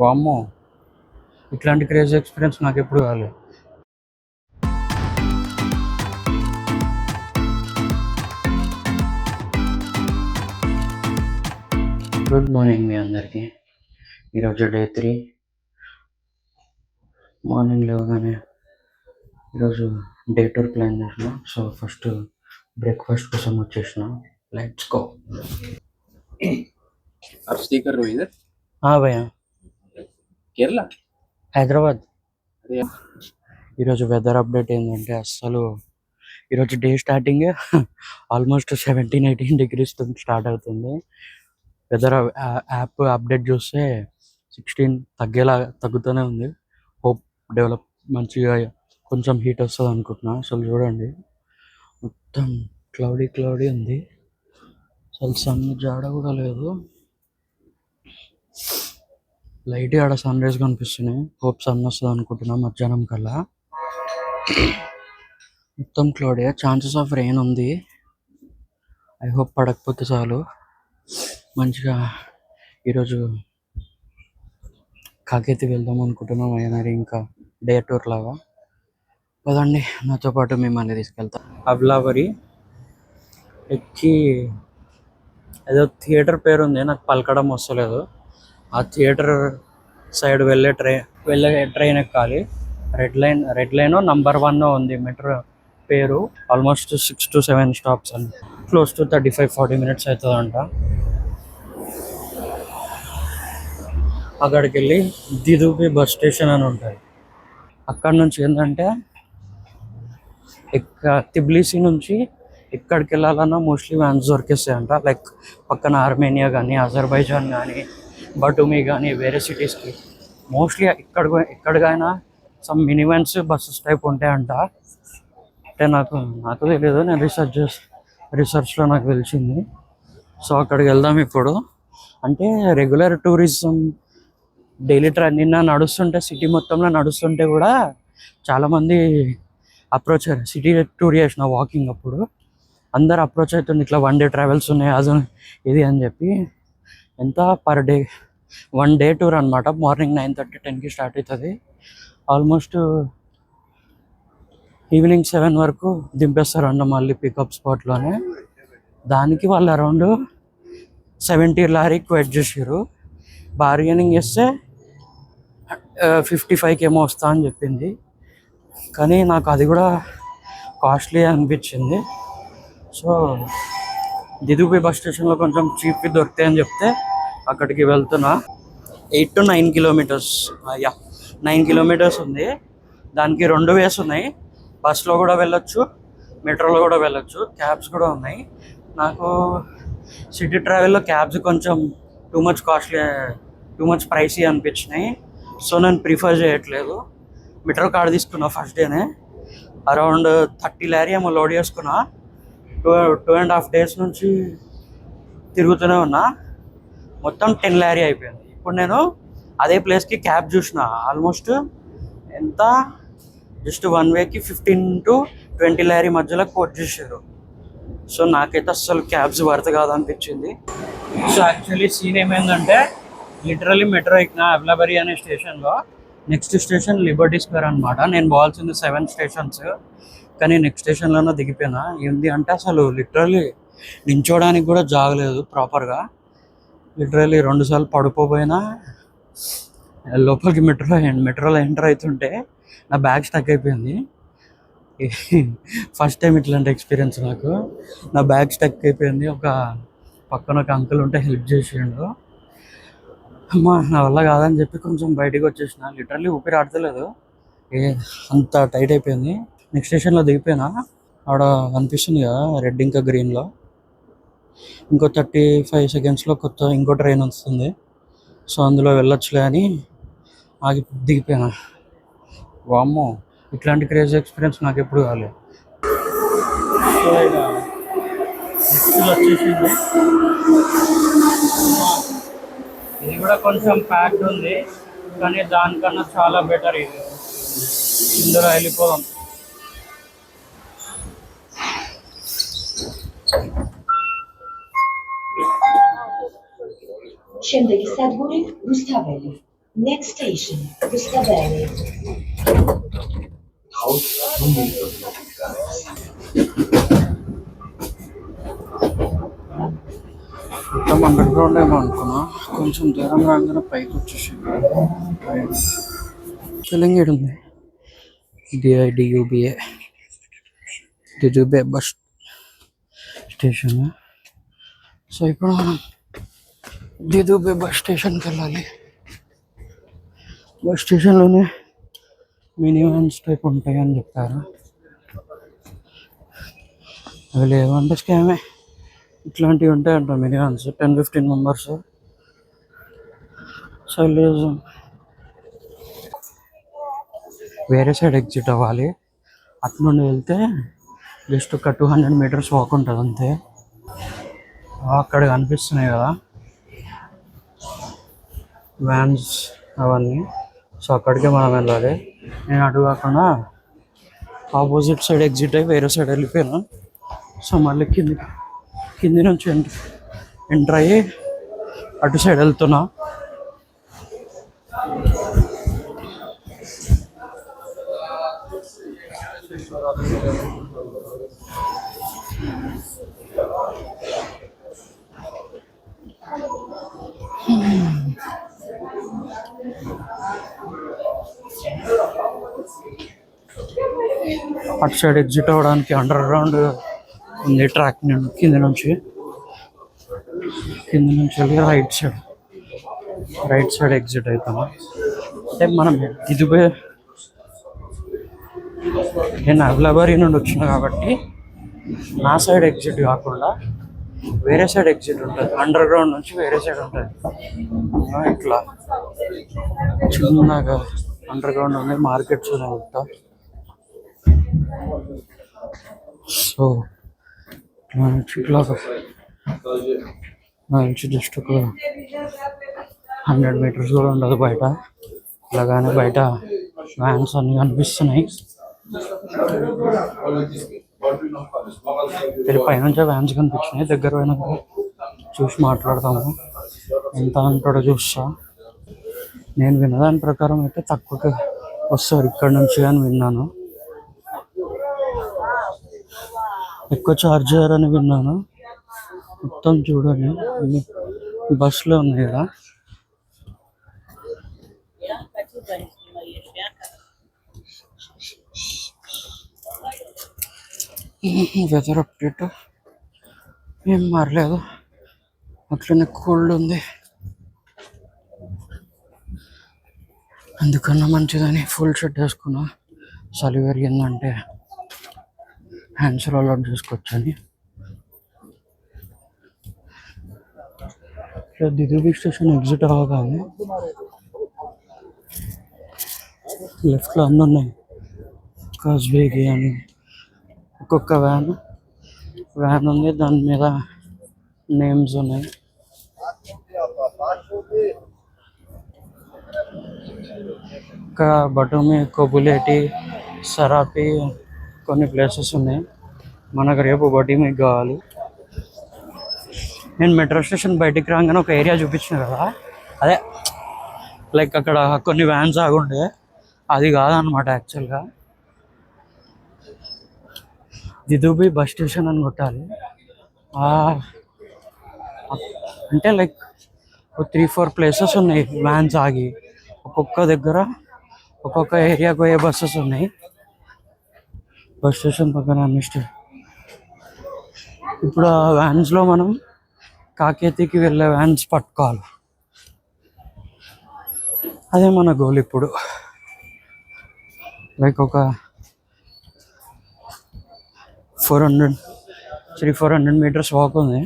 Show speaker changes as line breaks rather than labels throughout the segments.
వామ్మో, ఇట్లాంటి crazy experience నాకు ఎప్పుడు కాలేదు. గుడ్ మార్నింగ్ మీ అందరికీ. ఈరోజు డే 3. మార్నింగ్ లేవగానే ఈరోజు డే టూర్ ప్లాన్ చేసిన. సో ఫస్ట్ బ్రేక్ఫాస్ట్ కోసం వచ్చేసిన. Let's go.
आप स्टे कर रहे हो इधर?
భయ్యా,
केरला?
హైదరాబాద్.
अरे
ఈరోజు వెదర్ అప్డేట్ ఏంటంటే అస్సలు ఈరోజు day starting almost 17-18 degrees start అవుతుంది. వెదర్ యాప్ అప్డేట్ చూస్తే 16 తగ్గుతూనే ఉంది. హోప్ డెవలప్ మంచిగా కొంచెం హీట్ వస్తుంది అనుకుంటున్నా. అసలు చూడండి, మొత్తం క్లౌడీ ఉంది. అసలు సన్ జాడ కూడా లేదు. లైట్ ఆడ సన్ రైజ్ కనిపిస్తున్నాయి. హోప్ సన్ వస్తుంది అనుకుంటున్నా మధ్యాహ్నం కల్లా. మొత్తం క్లౌడీ, ఛాన్సెస్ ఆఫ్ రెయిన్ ఉంది. ఐ హోప్ పడకపోతే చాలు. మంచిగా ఈరోజు కాకైతే వెళ్దాం అనుకుంటున్నాం. అయినా ఇంకా డే టూర్ లాగా కదండి. నాతో పాటు మిమ్మల్ని తీసుకెళ్తా. అబ్లావరి ఎక్కి ఏదో థియేటర్ పేరు ఉంది, నాకు పలకడం వస్తలేదు. ఆ థియేటర్ సైడ్ వెళ్ళే ట్రైన్ ఎక్కాలి. రెడ్ లైన్ నంబర్ 1 ఉంది మెట్రో పేరు. ఆల్మోస్ట్ 6 to 7 స్టాప్స్ అండి. క్లోజ్ టు 35-40 minutes అవుతుందంట. అక్కడికి వెళ్ళి దిదుబి బస్ స్టేషన్ అని ఉంటుంది. అక్కడ నుంచి ఏంటంటే తిబ్లిసీ నుంచి ఎక్కడికి వెళ్ళాలన్నా మోస్ట్లీ వ్యాన్స్ దొరికేస్తాయంట. లైక్ పక్కన ఆర్మేనియా కానీ, అజర్బైజాన్ కానీ, బటుమి కానీ, వేరే సిటీస్కి మోస్ట్లీ ఎక్కడికైనా some mini vans buses type ఉంటాయంట. అంటే నాకు తెలియదు, నేను రీసెర్చ్లో నాకు తెలిసింది. సో అక్కడికి వెళ్దాం ఇప్పుడు. అంటే రెగ్యులర్ టూరిజం డైలీ నిన్న నడుస్తుంటే సిటీ మొత్తంలో నడుస్తుంటే కూడా చాలామంది అప్రోచ్ అయ్యారు. సిటీ టూర్ చేసిన వాకింగ్ అప్పుడు అందరు అప్రోచ్ అవుతుంది, ఇట్లా 1 day ట్రావెల్స్ ఉన్నాయి అది ఇది అని చెప్పి. ఎంత పర్ డే 1 day టూర్ అనమాట. మార్నింగ్ 9:30-10కి స్టార్ట్ అవుతుంది. ఆల్మోస్ట్ ఈవినింగ్ 7 వరకు దింపేస్తారు మళ్ళీ పికప్ స్పాట్లోనే. దానికి వాళ్ళు అరౌండ్ 70 లారీకి వెయిట్ చేసారు. బార్గెనింగ్ చేస్తే 55కి ఏమో వస్తా అని చెప్పింది. కానీ నాకు అది కూడా కాస్ట్లీ అనిపించింది. సో దిదుబి బస్ స్టేషన్లో కొంచెం చీప్కి దొరుకుతాయని చెప్తే అక్కడికి వెళ్తున్నా. 8 to 9 kilometers. 9 kilometers ఉంది. దానికి 2 ways ఉన్నాయి. బస్లో కూడా వెళ్ళొచ్చు, మెట్రోలో కూడా వెళ్ళొచ్చు, క్యాబ్స్ కూడా ఉన్నాయి. నాకు సిటీ ట్రావెల్లో క్యాబ్స్ కొంచెం టూ మచ్ ప్రైసీ అనిపించినాయి. సో నేను ప్రిఫర్ చేయట్లేదు. మెట్రో కార్డు తీసుకున్నా ఫస్ట్ డేనే. అరౌండ్ 30 లారీ ఏమో లోడ్ చేసుకున్నా. 2.5 days నుంచి తిరుగుతూనే ఉన్నా. మొత్తం 10 లారీ అయిపోయింది. ఇప్పుడు నేను అదే ప్లేస్కి క్యాబ్ చూసిన. ఆల్మోస్ట్ ఎంత జస్ట్ 1 wayకి 15 to 20 లారీ మధ్యలో కోట్ చేశారు. సో నాకైతే అస్సలు క్యాబ్స్ వర్త్ కాదనిపించింది. సో యాక్చువల్లీ సీన్ ఏమైందంటే లిటరల్లీ మెట్రో ఎక్కిన అబ్లాబరి అనే స్టేషన్లో. నెక్స్ట్ స్టేషన్ లిబర్టీ స్క్వేర్ అనమాట. నేను పోవాల్సింది 7 stations, కానీ నెక్స్ట్ స్టేషన్లోనే దిగిపోయినా. ఏంది అంటే అసలు లిటరల్లీ నించోడానికి కూడా జాగలేదు ప్రాపర్గా. లిటరల్లీ 2 సార్లు పడిపోయినా. లోపలికి మెట్రోలో ఎంటర్ అవుతుంటే నా బ్యాగ్ స్టక్ అయిపోయింది. ఫస్ట్ టైం ఇట్లాంటి ఎక్స్పీరియన్స్ నాకు. నా బ్యాగ్ స్టక్ అయిపోయింది. పక్కన ఒక అంకుల్ ఉంటే హెల్ప్ చేసిండు. అమ్మా నా వల్ల కాదని చెప్పి కొంచెం బయటికి వచ్చేసిన. లిటరల్లీ ఊపిరి ఆడతలేదు, అంత టైట్ అయిపోయింది. నెక్స్ట్ స్టేషన్లో దిగిపోయినా. ఆడ కనిపిస్తుంది కదా రెడ్ ఇంకా గ్రీన్లో. ఇంకో 35 secondsలో ఇంకో ట్రైన్ వస్తుంది. సో అందులో వెళ్ళొచ్చులే అని ఆగి దిగిపోయినా. వామ్మో, ఇట్లాంటి క్రేజీ ఎక్స్పీరియన్స్ నాకు ఎప్పుడు కాలేదు. సో ఇక నెక్స్ట్ వచ్చేసింది. ఇది కూడా కొంచెం ప్యాక్డ్ ఉంది, కానీ దానికన్నా చాలా బెటర్ ఇది. ఇందులో వెళ్ళిపోదాం.
Şimdiki Sedgwick Rustaveli. Next station, Gustavere.
మొత్తం అండర్ గ్రౌండ్ ఏమో అనుకున్నా, కొంచెం దూరం రాగానే పైకి వచ్చేసి తెలంగాణ ఉంది. డిఐడియుబిఏ దిదుబే బస్ స్టేషన్. సో ఇప్పుడు మనం దిదుబే బస్ స్టేషన్కి వెళ్ళాలి. బస్ స్టేషన్లోనే మినీ వ్యాన్స్ టైప్ ఉంటాయి అని చెప్పారు. అవి లేవంటే స్కామే. ఇట్లాంటివి ఉంటాయంట మినీ వ్యాన్స్, 10-15 మెంబర్స్. సో లేదు, వేరే సైడ్ ఎగ్జిట్ అవ్వాలి. అటు నుండి వెళ్తే జస్ట్ ఒక 200 మీటర్స్ వాక్ ఉంటుంది అంతే. అక్కడ కనిపిస్తున్నాయి కదా వ్యాన్స్ అవన్నీ. సో అక్కడికే మనం వెళ్ళాలి. నేను అటు కాకుండా ఆపోజిట్ సైడ్ ఎగ్జిట్ అయ్యి వేరే సైడ్ వెళ్ళిపోయాను. సో మళ్ళీ కింది నుంచి ఎంటర్ అయ్యి అటు సైడ్ వెళ్తున్నా. అటు సైడ్ ఎగ్జిట్ అవ్వడానికి అండర్ గ్రౌండ్ ఉంది ట్రాక్. నేను కింద నుంచి వెళ్ళి రైట్ సైడ్ ఎగ్జిట్ అవుతాను. అంటే మనం దిదుబే, నేను అవైలబరీ నుండి వచ్చిన కాబట్టి నా సైడ్ ఎగ్జిట్ కాకుండా వేరే సైడ్ ఎగ్జిట్ ఉంటుంది. అండర్ గ్రౌండ్ నుంచి వేరే సైడ్ ఉంటుంది. ఇట్లా చిన్నగా అండర్ గ్రౌండ్ ఉంది, మార్కెట్స్ వెళ్తా. సో ఇట్లా నుంచి జస్ట్ ఒక 100 మీటర్స్ కూడా ఉండదు బయట. ఇలాగానే బయట వ్యాన్స్ అన్నీ కనిపిస్తున్నాయి. పైనుంచే వ్యాన్స్ కనిపించినాయి. దగ్గర పోయినాక చూసి మాట్లాడతాము. ఎంత అంటాడో చూస్తా. నేను విన్నదాని ప్రకారం అయితే తక్కువకి వస్తారు ఇక్కడ నుంచి అని విన్నాను. ఎక్కువ ఛార్జ్ చేయారని విన్నాను. మొత్తం చూడండి అన్ని బస్సులో ఉన్నాయి కదా. వెదర్ అప్డేట్ ఏం మారలేదు, అట్లనే కోల్డ్ ఉంది. అందుకన్నా మంచిదని ఫుల్ షర్ట్ వేసుకున్నా. చలి పెరిగిందంటే హ్యాండ్స్ రోల్ అవుట్ చేసుకోవచ్చని. దిదుబి స్టేషన్ ఎగ్జిట్ అవ్వగానే లెఫ్ట్లో అన్నీ ఉన్నాయి. కాజ్వేగి అని ఒక్కొక్క వ్యాన్ ఉంది, దాని మీద నేమ్స్ ఉన్నాయి. ఇంకా బటుమి, కొబులేటి, సరాపి కొన్ని ప్లేసెస్ ఉన్నాయి. మనకు రేపు బటుమికి కావాలి. నేను మెట్రో స్టేషన్ బయటికి రాగానే ఒక ఏరియా చూపించిన కదా, అదే లైక్ అక్కడ కొన్ని వ్యాన్స్ ఆగుండే, అది కాదనమాట యాక్చువల్గా. దిదుబి బస్ స్టేషన్ అని కొట్టాలి. అంటే లైక్ 3-4 ప్లేసెస్ ఉన్నాయి వ్యాన్స్ ఆగి. ఒక్కొక్క దగ్గర ఒక్కొక్క ఏరియాకి పోయే బస్సెస్ ఉన్నాయి. బస్ స్టేషన్ పక్కన అన్ని ఇప్పుడు ఆ వ్యాన్స్లో మనం కాకేతికి వెళ్ళే వ్యాన్స్ పట్టుకోవాలి. అదే మన గోల్ ఇప్పుడు. లైక్ ఒక 300-400 మీటర్స్ వాక్ ఉంది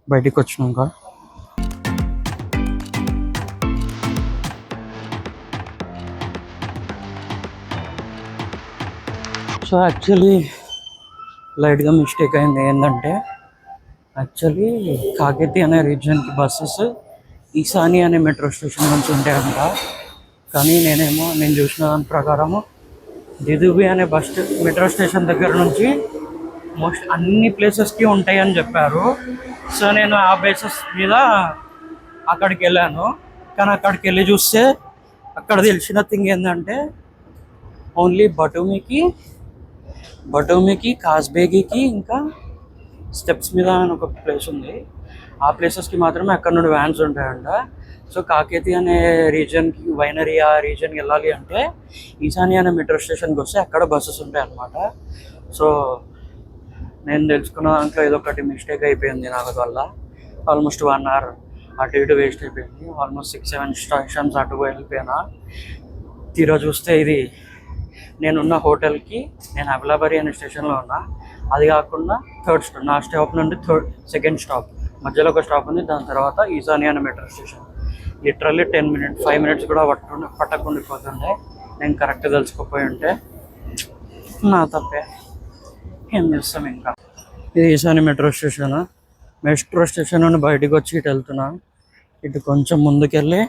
బయటికి వచ్చినాక. సో యాక్చువల్లీ లైట్గా మిస్టేక్ అయింది. ఏంటంటే యాక్చువల్లీ కాకేతి అనే రీజియన్కి బస్సెస్ ఈశాని అనే మెట్రో స్టేషన్ నుంచి ఉంటాయంట. కానీ నేను చూసిన దాని ప్రకారము దిదుబి అనే మెట్రో స్టేషన్ దగ్గర నుంచి మోస్ట్ అన్ని ప్లేసెస్కి ఉంటాయని చెప్పారు. సో నేను ఆ బేసెస్ మీద అక్కడికి వెళ్ళాను. కానీ అక్కడికి వెళ్ళి చూస్తే అక్కడ తెలిసిన థింగ్ ఏంటంటే ఓన్లీ బటోమికి కాస్బేగికి ఇంకా స్టెప్స్ మీద అని ఒక ప్లేస్ ఉంది. ఆ ప్లేసెస్కి మాత్రమే అక్కడ నుండి వ్యాన్స్ ఉంటాయంట. సో కాకేతి అనే రీజన్కి, వైనరీ ఆ రీజన్కి వెళ్ళాలి అంటే ఈశాన్య అనే మెట్రో స్టేషన్కి వస్తే అక్కడ బస్సెస్ ఉంటాయి అన్నమాట. సో నేను తెలుసుకున్న దాంట్లో ఏదో ఒకటి మిస్టేక్ అయిపోయింది నాకు వల్ల. ఆల్మోస్ట్ 1 hour అటు ఇటు వేస్ట్ అయిపోయింది. ఆల్మోస్ట్ 6-7 స్టేషన్స్ అటు వెళ్ళిపోయినా. తీరా చూస్తే ఇది నేనున్న హోటల్కి, నేను అబలాబరి అనే స్టేషన్లో ఉన్నా, అది కాకుండా నా స్టాప్ నుండి సెకండ్ స్టాప్ మధ్యలో ఒక స్టాప్ ఉంది. దాని తర్వాత ఈశాన్య అనే మెట్రో స్టేషన్. లిటరల్లీ 5 minutes కూడా పట్టకుండా పోతుండే. నేను కరెక్ట్ తెలుసుకోపోయి ఉంటే నా తప్పే, ఏం చేస్తాం. ఇంకా ఇది ఈశాన్య మెట్రో స్టేషన్ నుండి బయటకు వచ్చి ఇటు వెళ్తున్నా. ఇటు కొంచెం ముందుకెళ్ళి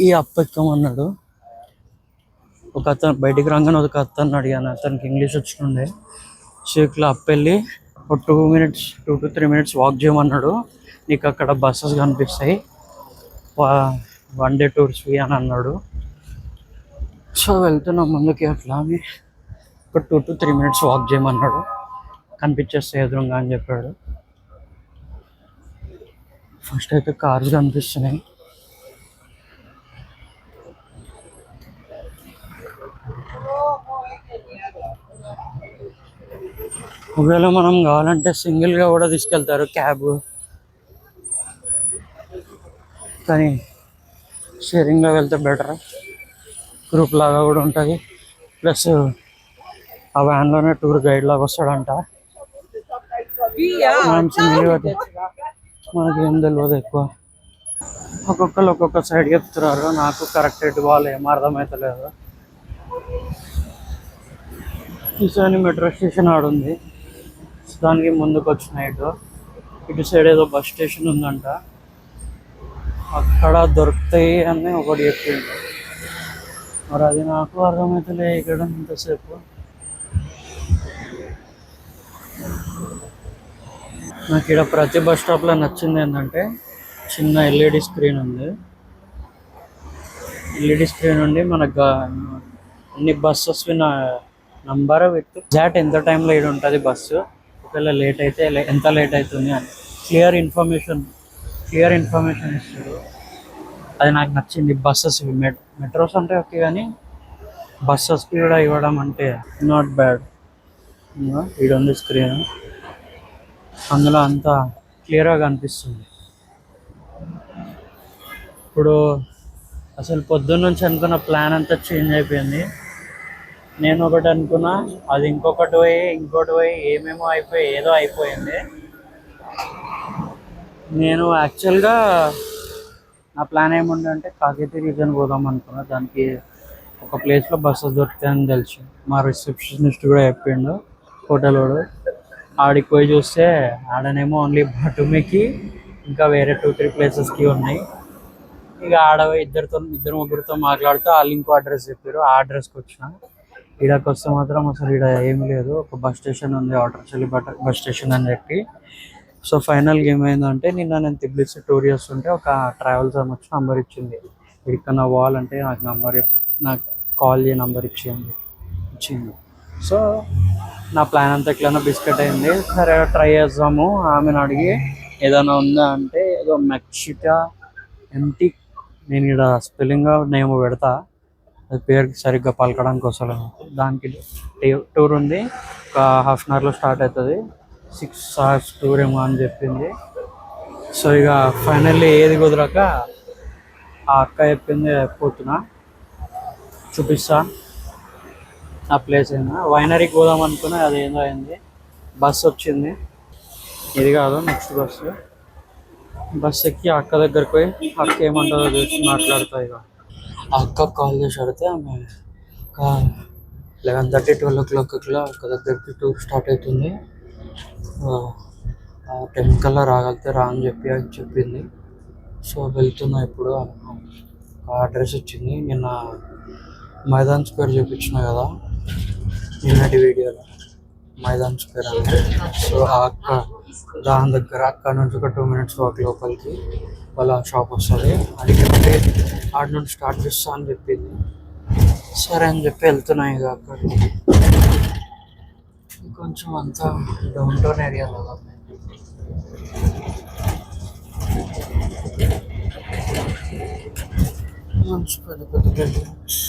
ఈ ఎక్కమన్నాడు ఒక అతను. బయటికి రాగానే ఒక అతను అడిగాను, అతనికి ఇంగ్లీష్ వచ్చిండే. సో ఇట్లా వెళ్ళి ఒక 2 to 3 minutes వాక్ చేయమన్నాడు. నీకు అక్కడ బస్సెస్ కనిపిస్తాయి, 1 day tours అని అన్నాడు. సో వెళ్తున్నాం ముందుకి. అట్లా ఒక 2 to 3 minutes వాక్ చేయమన్నాడు. కనిపించేస్తే ఎదురుగా అని చెప్పాడు. ఫస్ట్ అయితే కార్స్ కనిపిస్తున్నాయి. ఒకవేళ మనం కావాలంటే సింగిల్గా కూడా తీసుకెళ్తారు క్యాబ్, కానీ షేరింగ్లో వెళ్తే బెటర్. గ్రూప్ లాగా కూడా ఉంటుంది. ప్లస్ ఆ వ్యాన్లోనే టూర్ గైడ్ లాగా వస్తాడంట. మనం సింగిల్ మనకి ఏం తెలియదు ఎక్కువ. ఒక్కొక్కరు ఒక్కొక్క సైడ్ చెప్తున్నారు. నాకు కరెక్ట్ ఎటు వాళ్ళు ఏం అర్థమవుతలేదు. ఈశాన్య మెట్రో స్టేషన్ ఆడుంది, దానికి ముందుకు వచ్చిన ఇటు సైడ్ ఏదో బస్ స్టేషన్ ఉందంట, అక్కడ దొరుకుతాయి అని ఒకటి చెప్పిండు. మరి అది నాకు అర్థమవుతలే ఇక్కడ ఇంతసేపు. నాకు ఇక్కడ ప్రతి బస్ స్టాప్లో నచ్చింది ఏంటంటే చిన్న ఎల్ఈడి స్క్రీన్ ఉంది. ఎల్ఈడి స్క్రీన్ ఉండి మనకు అన్ని బస్సెస్ నంబర్ విత్ ఎగ్జాక్ట్ ఎంత టైంలో ఇక్కడ ఉంటుంది బస్సు, ఒకవేళ లేట్ అయితే ఎంత లేట్ అవుతుంది అని క్లియర్ ఇన్ఫర్మేషన్ ఇస్తారు. అది నాకు నచ్చింది. బస్సెస్ మెట్రోస్ అంటే ఓకే, కానీ బస్సెస్కి కూడా ఇవ్వడం అంటే నాట్ బ్యాడ్. ఇక్కడ ఉంది స్క్రీన్, అందులో అంతా క్లియర్గా కనిపిస్తుంది. ఇప్పుడు అసలు పొద్దున్న నుంచి అనుకున్న ప్లాన్ అంతా చేంజ్ అయిపోయింది. నేను ఒకటి అనుకున్నా, అది ఇంకొకటి పోయి ఏమేమో అయిపోయి ఏదో అయిపోయింది. నేను యాక్చువల్గా నా ప్లాన్ ఏముండే అంటే కాకేతి రీజన్ పోదాం అనుకున్నా. దానికి ఒక ప్లేస్లో బస్సెస్ దొరుకుతాయని తెలిసి మా రిసెప్షనిస్ట్ కూడా చెప్పిండు హోటల్ వాడు. ఆడికి పోయి చూస్తే ఆడనేమో ఓన్లీ బటుమికి ఇంకా వేరే 2-3 ప్లేసెస్కి ఉన్నాయి. ఇక ఇద్దరు ముగ్గురితో మాట్లాడుతూ వాళ్ళు ఇంకో అడ్రస్ చెప్పారు. ఆ అడ్రస్కి వచ్చిన. ఈడకి వస్తే మాత్రం అసలు ఈడ ఏమి లేదు. ఒక బస్ స్టేషన్ ఉంది, ఆటోచల్లి బస్ స్టేషన్ అని చెప్పి. సో ఫైనల్గా ఏమైందంటే నిన్న నేను తిబ్లిసి టూర్ చేస్తుంటే ఒక ట్రావెల్స్ అని వచ్చి నంబర్ ఇచ్చింది. ఎక్కడన్నా పోవాలంటే నాకు కాల్ చేయ నంబర్ ఇచ్చింది. సో నా ప్లాన్ అంతా ఎట్లన్నా బిస్కెట్ అయింది. సరే ట్రై చేద్దాము. ఆమెను అడిగి ఏదైనా ఉందా అంటే ఏదో మెక్సికా ఎంటీ, నేను ఇక్కడ స్పెల్లింగ్ నేమ్ పెడతా, అది పేరుకి సరిగ్గా పలకడానికి వస్తుంది. దానికి టూర్ ఉంది, ఒక 1/2 hourలో స్టార్ట్ అవుతుంది. 6 hours టూర్ ఏమో అని చెప్పింది. సో ఇక ఫైనల్లీ ఏది కుదరక ఆ అక్క చెప్పింది పోతున్నా, చూపిస్తా ఆ ప్లేస్ అయినా. వైనరీకి పోదాం అనుకున్నా, అది ఏందో అయింది. బస్సు వచ్చింది, ఇది కాదు నెక్స్ట్ బస్సు ఎక్కి అక్క దగ్గరికి పోయి అక్క ఏమంటుందో చూసి మాట్లాడుతా. ఇక ఆ అక్క కాల్ చేసి అడిగితే ఆమె ఒక 11:30-12 o'clock అక్క దగ్గరికి టూర్ స్టార్ట్ అవుతుంది, 10 కల్లా రాగలితే రా అని చెప్పింది. సో వెళ్తున్నా ఇప్పుడు. అడ్రస్ వచ్చింది. నిన్న మైదాన్ స్క్వేర్ చూపించిన కదా నిన్నటి వీడియోలో, మైదాన్ స్క్వేర్ అని. సో ఆ అక్క దాని దగ్గర అక్కడ నుంచి ఒక 2 minutes వాక్ లోపలికి వాళ్ళ షాప్ వస్తుంది. అది చెప్తే ఆడ నుండి స్టార్ట్ చేస్తా అని చెప్పింది. సరే అని చెప్పి వెళ్తున్నాయి ఇక అక్కడికి. కొంచెం అంతా డౌన్ టౌన్ ఏరియాలో మంచి పెద్ద పెద్ద బిల్డింగ్స్.